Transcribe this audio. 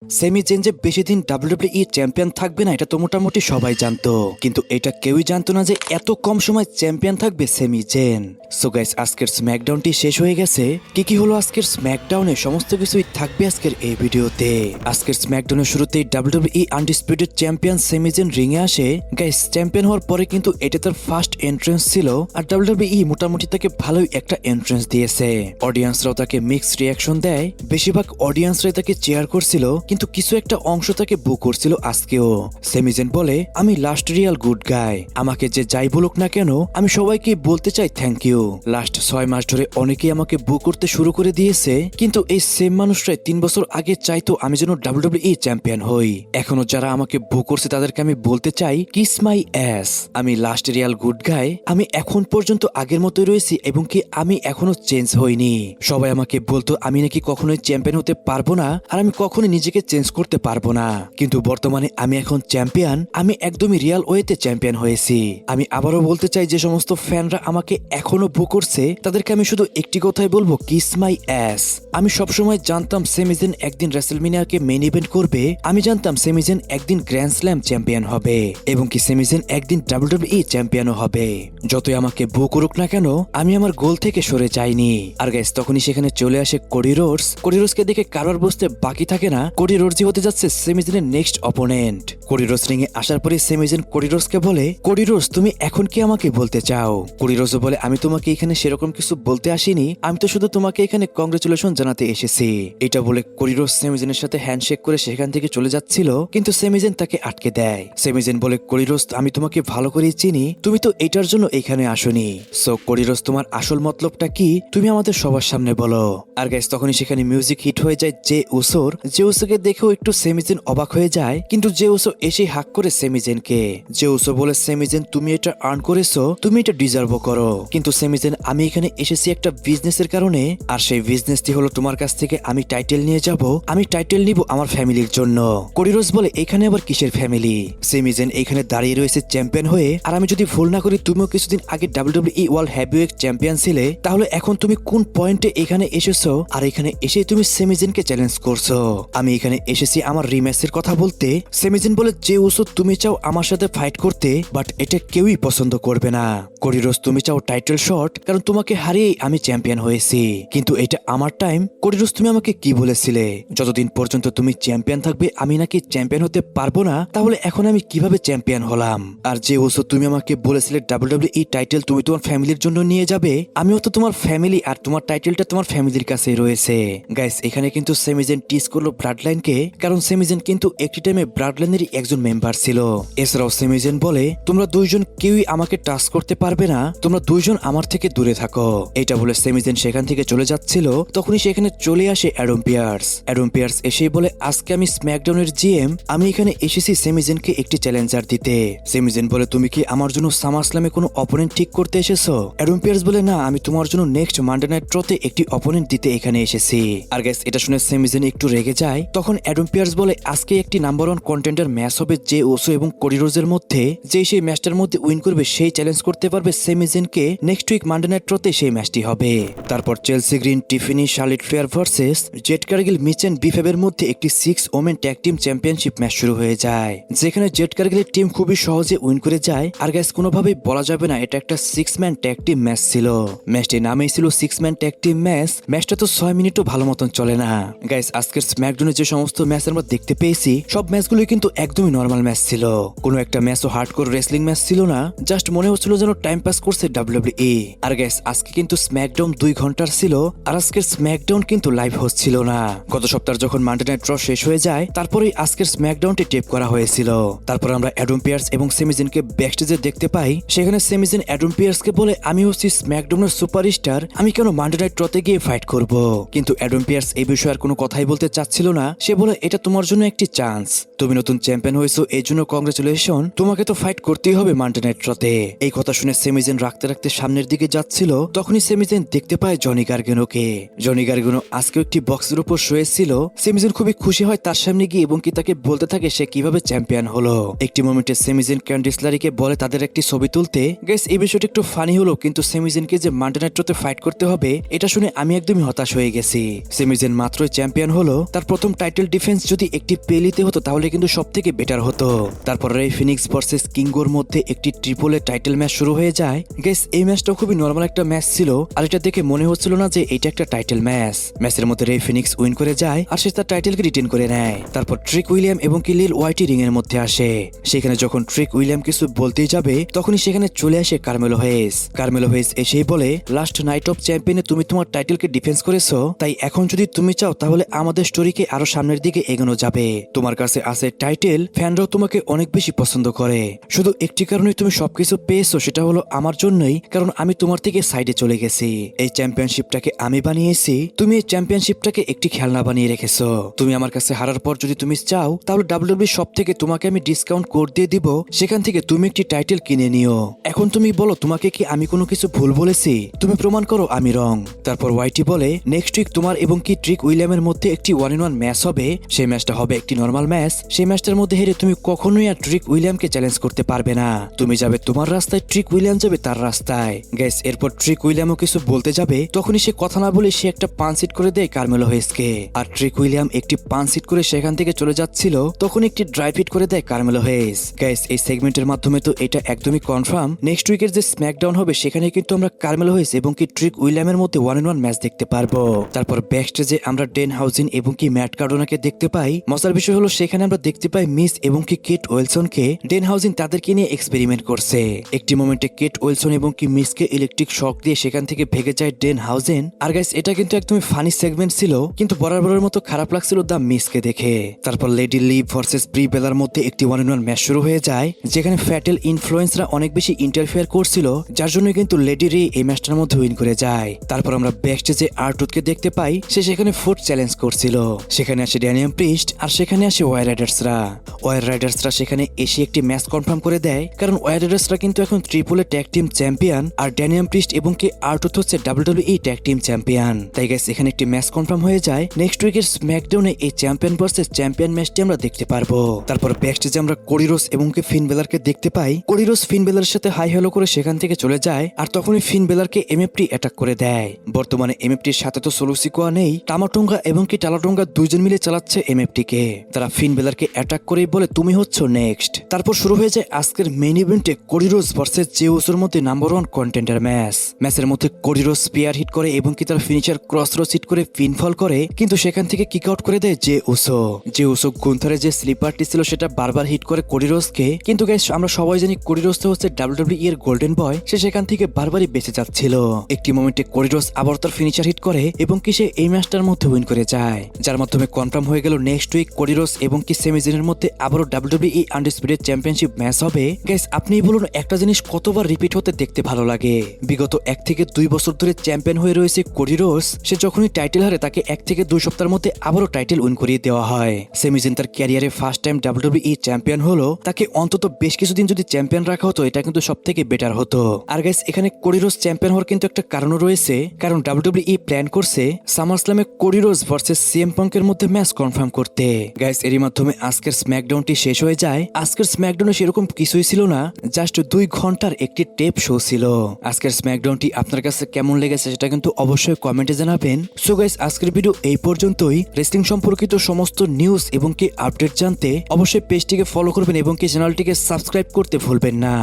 Semi gen যে বেশি দিন ডাব্লিউডাব্লিউই চ্যাম্পিয়ন থাকবে না এটা তো মোটামুটি সবাই জানতো, কিন্তু এটা কেউই জানতো না যে এত কম সময় চ্যাম্পিয়ন থাকবে সেমি জেন। সো গাইস, আজকের স্ম্যাকডাউনটি শেষ হয়ে গেছে। কি হলো আজকের স্ম্যাকডাউনে সমস্ত কিছুই থাকবে আজকের এই ভিডিওতে। আজকের স্ম্যাকডাউনের শুরুতেই WWE undisputed champion Sami Zayn ring এ আসে। গাইস, চ্যাম্পিয়ন হওয়ার পরে কিন্তু এটা তার ফার্স্ট এন্ট্রেন্স ছিল, আর ডাব্লিউডাব্লিউই মোটামুটি তাকে ভালোই একটা এন্ট্রেন্স দিয়েছে। অডিয়েন্সরাও তাকে মিক্সড রিয়াকশন দেয়। বেশিরভাগ অডিয়েন্সরাই তাকে চেয়ার করছিল, কিন্তু কিছু একটা অংশ তাকে বু করছিল আজকেও। সেমি জেন বলে, আমি লাস্ট রিয়াল গুড গাই, আমাকে যে যাই বলুক না কেন আমি সবাইকে বলতে চাই থ্যাংক ইউ। লাস্ট 6 মাস ধরে অনেকেই আমাকে বু করতে শুরু করে দিয়েছে, কিন্তু এই সেম মানুষরাই 3 বছর আগে চাইতো আমি যেন ডাব্লিউডাব্লিউই চ্যাম্পিয়ন হই। এখনো যারা আমাকে বু করছে তাদেরকে আমি বলতে চাই কিস মাই অ্যাস, আমি লাস্ট রিয়াল গুড গাই, আমি এখন পর্যন্ত আগের মতোই রয়েছি এবং কি আমি এখনো চেঞ্জ হইনি। সবাই আমাকে বলতো আমি নাকি কখনোই চ্যাম্পিয়ন হতে পারবো না, আর আমি কখনোই নিজেকে চেঞ্জ করতে পারবো না, কিন্তু বর্তমানে আমি এখন চ্যাম্পিয়ন, আমি একদমই রিয়াল ওয়েতে চ্যাম্পিয়ন হয়েছি। আমি আবারও বলতে চাই যে সমস্ত ফ্যানরা আমাকে এখনো বু করছে তাদেরকে আমি শুধু একটি কথাই বলবো, কিস মাই অ্যাস। আমি সবসময় জানতাম সেমি জেন একদিন রেসলমেনিয়াকে মেইন ইভেন্ট করবে, আমি জানতাম সেমি জেন একদিন গ্র্যান্ড স্ল্যাম চ্যাম্পিয়ন হবে এবং কি সেমি জেন একদিন ডাব্লিউডাব্লিউই চ্যাম্পিয়নও হবে। যতই আমাকে বু করুক না কেন আমি আমার গোল থেকে সরে যাইনি। আর গাইস, তখনই সেখানে চলে আসে কোডি রোডস। কোডি রোডসকে দেখে কারোর বুঝতে বাকি থাকে না কোডি রোডসই হতে যাচ্ছে সেমি জেনের next opponent. Cody Rhodes ring এ আসার পরে সেমি জেন কোডি রোডসকে বলে, কোডি রোডস তুমি এখন কি আমাকে বলতে চাও? কোডি রোডসও বলে, আমি তোমাকে এখানে সেরকম কিছু বলতে আসিনি, আমি তো শুধু তোমাকে এখানে কংগ্রেচুলেশন জানাতে এসেছি। এটা বলে কোডি রোডস সেমি জেনের সাথে হ্যান্ডশেক করে সেখান থেকে চলে যাচ্ছিল, কিন্তু সেমি জেন তাকে আটকে দেয়। সেমি জেন বলে, কোডি রোডস আমি তোমাকে ভালো করেই চিনি, তুমি তো এটার জন্য এখানে আসোনি। সো কোডি রোডস তোমার আসল মতলবটা কি তুমি আমাদের সবার সামনে বলো। আর গাইস, তখনই সেখানে মিউজিক হিট হয়ে যায় জে উসোর। জে উসোকে দেখেও একটু সেমি জেন অবাক হয়ে যায়, কিন্তু জে উসো এসে হাক করে সেমি জেনকে। জে উসো বলে, সেমি জেন তুমি এটা আর্ন করেছো, তুমি এটা ডিজার্ভ করো, কিন্তু সেমি জেন আমি এখানে এসেছি একটা বিজনেসের কারণে, আর সেই বিজনেসটি হলো তোমার কাছ থেকে আমি টাইটেল নিয়ে যাব, আমি টাইটেল নিব আমার ফ্যামিলির জন্য। কোডি রোডস বলে, এখানে আবার কিসের ফ্যামিলি? সেমি জেন এখানে দাঁড়িয়ে রয়েছে চ্যাম্পিয়ন হয়ে, আর আমি যদি ভুল না করি তুমিও কিছুদিন আগে ডাব্লিউডাব্লিউই ওয়ার্ল্ড হেভিওয়েট চ্যাম্পিয়ন ছিলে, তাহলে এখন তুমি কোন পয়েন্টে এখানে এসেছো আর এখানে এসে তুমি সেমি জেনকে চ্যালেঞ্জ করছো? আমি এখানে এসেছি আমার রিম্যাচের কথা বলতে। সেমি জেন বলে, যে উসো তুমি চাও আমার সাথে ফাইট করতে, বাট এটা কেউই পছন্দ করবে না। কোডি রোডস তুমি চাও টাইটেল শট, কারণ তোমাকে হারিয়েই আমি চ্যাম্পিয়ন হয়েছি, কিন্তু এটা আমার টাইম। কোডি রোডস তুমি আমাকে কি বলেছিলে? যতদিন পর্যন্ত তুমি চ্যাম্পিয়ন থাকবে আমি নাকি চ্যাম্পিয়ন হতে পারবো না, তাহলে এখন আমি কিভাবে চ্যাম্পিয়ন হলাম? আর যে উসো তুমি আমাকে বলেছিলে ডাব্লিউডাব্লিউই টাইটেল তুমি তোমার ফ্যামিলির জন্য নিয়ে যাবে, আমিও তো তোমার ফ্যামিলি, আর তোমার টাইটেলটা তোমার ফ্যামিলির কাছেই রয়েছে। গাইস, এখানে কিন্তু সেমি জেন টিজ করলো ব্লাড লাইনকে, কারণ সেমি জেন কিন্তু একটি টাইমে ব্লাড লাইনেরই একজন মেম্বার ছিল। এছাড়াও সেমি জেন বলে, তোমরা দুইজন কেউই আমাকে টাচ করতে পারবে না, তোমরা দুইজন আমার থেকে দূরে থাকো। এটা বলে সেমি জেন সেখান থেকে চলে যাচ্ছিল, তখনই সেখানে চলে আসে অ্যাডাম পিয়ার্স। অ্যাডাম পিয়ার্স এসেই বলে, আজকে আমি স্ম্যাকডাউনের জিএম, আমি এখানে এসেছি সেমি জেনকে একটি চ্যালেঞ্জার দিতে। সেমি জেন বলে, তুমি কি আমার জন্য সামারস্ল্যামে কোনো অপোনেন্ট ঠিক করতে এসেছো? অ্যাডাম পিয়ার্স বলে, না, আমি তোমার জন্য নেক্সট মানডে নাইট ট্রতে একটি অপোনেন্ট দিতে এখানে এসেছি। আর গাইস, এটা শুনে সেমি জেন একটু রেগে যায়। তখন অ্যাডাম পিয়ার্স বলে, আজকে একটি নাম্বার 1 কন্টেন্ডার ম্যাচ হবে জে ওসো এবং কোডি রোডসের মধ্যে, যে সেই ম্যাচটার মধ্যে উইন করবে সেই চ্যালেঞ্জ করতে পারবে সেমি জেনকে নেক্সট উইক মানডে নাইট ট্রতে সেই ম্যাচটি হবে। তারপর Chelsea Green, Tiffany, Charlotte Flair versus Jade Cargill, Mitch and বিফেবের মধ্যে একটি 6 women tag team championship match শুরু হয়ে যায়, যেখানে জেড কার্গিলের টিম খুবই সহজে উইন করে যায়। আর গাইস, কোনোভাবেই বলা যাবে না এটা একটা 6 ম্যান ট্যাগ টিম ম্যাচ ছিল। ম্যাচটির নামেই ছিল 6 ম্যান ট্যাগ টিম ম্যাচ। ম্যাচটা তো 6 মিনিটও ভালো মতন চলে না। গাইস, আজকের স্ম্যাকডাউনে যে সমস্ত ম্যাচ আমরা দেখতে পেয়েছি সব ম্যাচগুলোই কিন্তু একদমই নরমাল ম্যাচ ছিল, কোনো একটা ম্যাচও হার্ডকোর রেসলিং ম্যাচ ছিল না, জাস্ট মনে হচ্ছিল যেন টাইম পাস করছে ডাব্লিউডাব্লিউই। আর গাইস, আজকে কিন্তু স্ম্যাকডাউন 2 ঘন্টার ছিল, আর আজকের স্ম্যাকডাউন কিন্তু লাইভ হচ্ছিল না। গত সপ্তাহে যখন মানডে নাইট ড্র শেষ হয়ে যায় তারপরেই আজকের স্ম্যাকডাউনটি টেপ করা হয়েছিল। তারপর আমরা অ্যাডাম পিয়ার্স এবং সেমি জেনকে ব্যাকস্টেজে দেখতে পাই। সেখানে সেমি জেন অ্যাডাম পিয়ার্সকে বলে, আমি হচ্ছি স্ম্যাকডাউনের সুপারস্টার, আমি কেন মানডে নাইট ড্রতে গিয়ে ফাইট করব? কিন্তু অ্যাডাম পিয়ার্স এই বিষয়ে আর কোনো কথাই বলতে চাচ্ছিল না। সে বলে, এটা তোমার জন্য একটি চান্স, তুমি নতুন চ্যাম্পিয়ন হয়েছো, এই জন্য কংগ্রেচুলেশন, তোমাকে তো ফাইট করতেই হবে মানডে নাইট ড্রতে। এই কথা শুনে সেমি জেন রাখতে রাখতে সামনের দিকে যাচ্ছিল, তখনই সেমি জেন দেখতে পায় জনি গার্গানোকে। জনি গার্গানো আজকে একটি বক্সের উপর শুয়েছিল। সেমি জেন খুবই খুশি হয় তার সামনে গিয়ে এবং কি তাকে বলতে থাকে সে কিভাবে চ্যাম্পিয়ন হলো। একটি মোমেন্টে সেমি জেন ক্যান্ডিস লারিকে বলে তাদের একটি ছবি তুলতে। গাইস, এই বিষয়টা একটু ফানি হলো, কিন্তু সেমি জেনকে যে মানডে নাইট ড্রতে ফাইট করতে হবে এটা শুনে আমি একদমই হতাশ হয়ে গেছি। সেমি জেন মাত্রই চ্যাম্পিয়ন হলো, তার প্রথম টাইটেল টাইটেল ডিফেন্স যদি একটি পেলিতে হতো তাহলে কিন্তু সব থেকে বেটার হতো। তারপর রে ফিনিক্স ভার্সেস কিঙ্গোর মধ্যে একটি ট্রিপল এ টাইটেল ম্যাচ শুরু হয়ে যায়। গাইস এই ম্যাচটা খুবই নর্মাল একটা ম্যাচ ছিল, আর এটা দেখে মনে হচ্ছিল না যে এটা একটা টাইটেল ম্যাচ। ম্যাচের মধ্যে রে ফিনিক্স উইন করে যায় আর সে তার টাইটেলকে রিটেন করে নেয়। তারপর ট্রিক উইলিয়াম এবং কি লিল ওয়াইটি রিং এর মধ্যে আসে। সেখানে যখন ট্রিক উইলিয়াম কিছু বলতেই যাবে তখনই সেখানে চলে আসে কার্মেলো হেইস। কার্মেলো হেইস এসেই বলে, লাস্ট নাইট অফ চ্যাম্পিয়নে তুমি তোমার টাইটেলকে ডিফেন্স করেছো, তাই এখন যদি তুমি চাও তাহলে আমাদের স্টোরিকে আরো সামনের দিকে এগোনো যাবে। তোমার কাছে আছে টাইটেল, ফ্যানরাও তোমাকে অনেক বেশি পছন্দ করে। শুধু একটি কারণে তুমি সবকিছু পেয়েছো, সেটা হলো আমার জন্যই, কারণ আমি তোমার থেকে সাইডে চলে গেছি। এই চ্যাম্পিয়নশিপটাকে আমি বানিয়েছি, তুমি এই চ্যাম্পিয়নশিপটাকে একটি খেলনা বানিয়ে রেখেছো। তুমি আমার কাছে হারার পর যদি তুমি চাও তাহলে ডাব্লিউডাব্লিউ সব থেকে তোমাকে আমি ডিসকাউন্ট কোড দিয়ে দিব, সেখান থেকে তুমি একটি টাইটেল কিনে নিও। এখন তুমি বলো তোমাকে কি আমি কোনো কিছু ভুল বলেছি? তুমি প্রমাণ করো আমি রং। তারপর ওয়াইটি বলে, নেক্সট উইক তোমার এবং কি ট্রিক উইলিয়ামের মধ্যে একটি 1-on-1 ম্যাচ হবে। সেই ম্যাচটা হবে একটি নর্মাল ম্যাচ। সেই ম্যাচটার মধ্যে হেরে তুমি কখনোই আর ট্রিক উইলিয়ামকে চ্যালেঞ্জ করতে পারবে না। তুমি যাবে তোমার রাস্তায়, ট্রিক উইলিয়াম যাবে তার রাস্তায়। গাইস এরপর ট্রিক উইলিয়ামও কিছু বলতে যাবে, তখনই সে কথা না বলে সে একটা পাঞ্চ হিট করে দেয় কার্মেলো হেইসকে। আর ট্রিক উইলিয়াম একটি পাঞ্চ হিট করে সেখান থেকে চলে যাচ্ছিল, তখন একটি ড্রাইভ হিট করে দেয় কার্মেলো হেইস। গাইস এই সেগমেন্টের মাধ্যমে তো এটা একদমই কনফার্ম, নেক্সট উইকের যে স্ম্যাকডাউন হবে সেখানে কিন্তু আমরা কার্মেলো হেইস এবং কি ট্রিক উইলিয়ামের মধ্যে 1-on-1 ম্যাচ দেখতে পারবো। তারপর ব্যাকস্টেজে আমরা ডেন হাউজিন এবং কি ম্যাট কার্ডোনাকে দেখতে পাই। মজার বিষয় হলো সেখানে আমরা দেখতে পাই মিস এবং কি কেট ওয়েলসনকে। ডেন হাউজিন তাদেরকে নিয়ে এক্সপেরিমেন্ট করছে। একটি মোমেন্টে কেট ওয়েলসন এবং কি মিসকে ইলেকট্রিক শক দিয়ে সেখান থেকে ভেগে যায় ডেন হাউজিন। আর গাইস এটা কিন্তু একদমই ফানি সেগমেন্ট ছিল, কিন্তু বরাবরের মতো খারাপ লাগছিল দা মিসকে দেখে। তারপর লেডি লিভ ভার্সেস ব্রি বেলার মধ্যে একটি 1-on-1 ম্যাচ শুরু হয়ে যায়, যেখানে ফ্যাটেল ইনফ্লুয়েন্সরা অনেক বেশি ইন্টারফেয়ার করছিল, যার জন্য কিন্তু লেডি রে এই ম্যাচটার মধ্যে উইন করে যায়। তারপর আমরা ব্যাকস্টেজে আরটুথকে দেখতে পাই, সে সেখানে ফুড চ্যালেঞ্জ করছিল। সেখানে আসে ড্যানিয়াম প্রিস্ট আর সেখানে আসে ওয়ার রাইডার্সরা। ওয়ার রাইডার্সরা সেখানে এসে একটি ম্যাচ কনফার্ম করে দেয়, কারণ ওয়ার রাইডার্সরা কিন্তু এখন triple A tag team champion, আর ড্যানিয়াম প্রিস্ট এবং কি আরটুথ হচ্ছে WWE ট্যাগ টিম চ্যাম্পিয়ন। তাই গাইস এখানে একটি ম্যাচ কনফার্ম হয়ে যায়। নেক্সট উইকের স্ম্যাকডাউনে এই চ্যাম্পিয়ন ভার্সেস চ্যাম্পিয়ন ম্যাচটি আমরা দেখতে পারবো। তারপর ব্যাকস্টেজে আমরা কোডি রোডস এবং কি ফিন বেলারকে দেখতে পাই। কোডি রোডস ফিন বেলারের সাথে হাই হ্যালো করে সেখান থেকে চলে যায়, আর তখনই ফিন বেলারকে এমএফটি অ্যাটাক করে দেয়। বর্তমানে এমএফটির সাথে তো সোলুসিকোয়া নেই, টামাটোঙ্গা এবং কি টালাটোঙ্গা দুইজন মিলে চালাচ্ছে এমএফটি কে। তারা ফিন বেলারকে অ্যাটাক করেই বলে তুমি হচ্ছ নেক্সট। তারপর শুরু হয়ে যায় আজকের মেইন ইভেন্টে কোডি রোডস ভার্সেস জে উসোর মধ্যে নাম্বার 1 কন্টেন্ডার ম্যাচ। ম্যাচের মধ্যে কোডি রোডস স্পিয়ার হিট করে এবং কি তার ফিনিশার ক্রস রোজ হিট করে পিনফল করে, কিন্তু সেখান থেকে কিক আউট করে দেয় জে উসো। জে উসো গুন্থারের যে স্লিপারটি ছিল সেটা বারবার হিট করে কোডি রোডসকে, কিন্তু গাইস আমরা সবাই জানি কোডি রোডস হচ্ছে WWE এর গোল্ডেন বয়, সে সেখান থেকে বারবারই বেঁচে যাচ্ছিল। একটি মোমেন্টে কোডি রোডস আবার তার ফিনিশার হিট করে এবং কি সে এই ম্যাচটার মধ্যে উইন করে যায়, যার মাধ্যমে কনফার্ম হয়ে গেল নেক্সট উইক কোডি রোডস এবং কি সেমিজিনের মধ্যে আবারও WWE আনডিসপিউটেড চ্যাম্পিয়নশিপ ম্যাচ হবে। গাইস আপনিই বলুন একটা জিনিস কতবার রিপিট হতে দেখতে ভালো লাগে? বিগত 1 থেকে 2 বছর ধরে চ্যাম্পিয়ন হয়ে রয়েছে কোডি রোডস, সে যখনই টাইটেল হারে তাকে 1 থেকে 2 সপ্তাহের মধ্যে আবারও টাইটেল উইন করিয়ে দেওয়া হয়। সেমিজিন তার ক্যারিয়ারে ফার্স্ট টাইম WWE চ্যাম্পিয়ন হলো, তাকে অন্তত বেশ কিছুদিন যদি চ্যাম্পিয়ন রাখা হতো এটা কিন্তু সব থেকে বেটার হতো। আর গাইস এখানে কোডি রোডস চ্যাম্পিয়ন হওয়ার কিন্তু একটা কারণও রয়েছে, কারণ WWE প্ল্যান করছে সামারস্ল্যামে কোডি রোডস ভার্সেস সিএম পাঙ্কের মধ্যে ম্যাচ কনফার্ম করতে। গাইস এরই মাধ্যমে আজকের স্ম্যাকডাউনটি শেষ হয়ে যায়। আজকের স্ম্যাকডাউনে সেরকম কিছুই ছিল না, জাস্ট 2 ঘন্টার একটি টেপ শো ছিল। আজকের স্ম্যাকডাউনটি আপনার কাছে কেমন লেগেছে সেটা কিন্তু অবশ্যই কমেন্টে জানাবেন। সো গাইস আজকের ভিডিও এই পর্যন্তই। রেসলিং সম্পর্কিত সমস্ত নিউজ এবং কি আপডেট জানতে অবশ্যই পেজটিকে ফলো করবেন এবং কি চ্যানেলটিকে সাবস্ক্রাইব করতে ভুলবেন না।